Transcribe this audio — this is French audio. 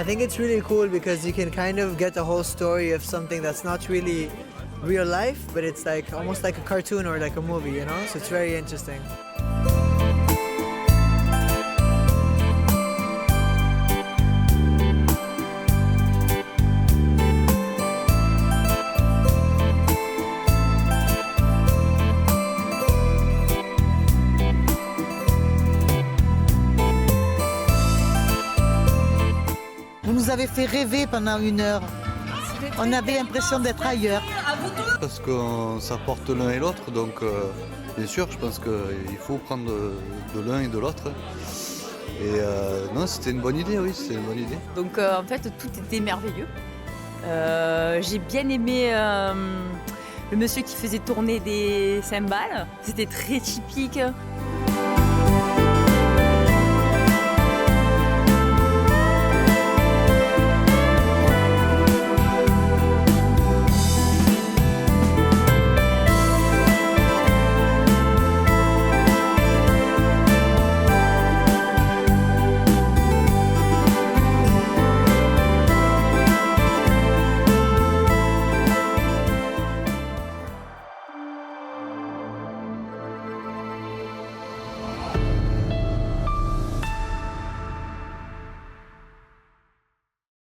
think it's really cool because you can kind of get a whole story of something that's not really real life, but it's like almost like a cartoon or like a movie, you know? So it's very interesting. Vous nous avez fait rêver pendant 1 heure. On avait l'impression d'être ailleurs. Parce qu'on s'apporte l'un et l'autre, donc bien sûr, je pense qu'il faut prendre de l'un et de l'autre. Et non, c'était une bonne idée, oui, c'était une bonne idée. Donc en fait, tout était merveilleux. J'ai bien aimé le monsieur qui faisait tourner des cymbales. C'était très typique.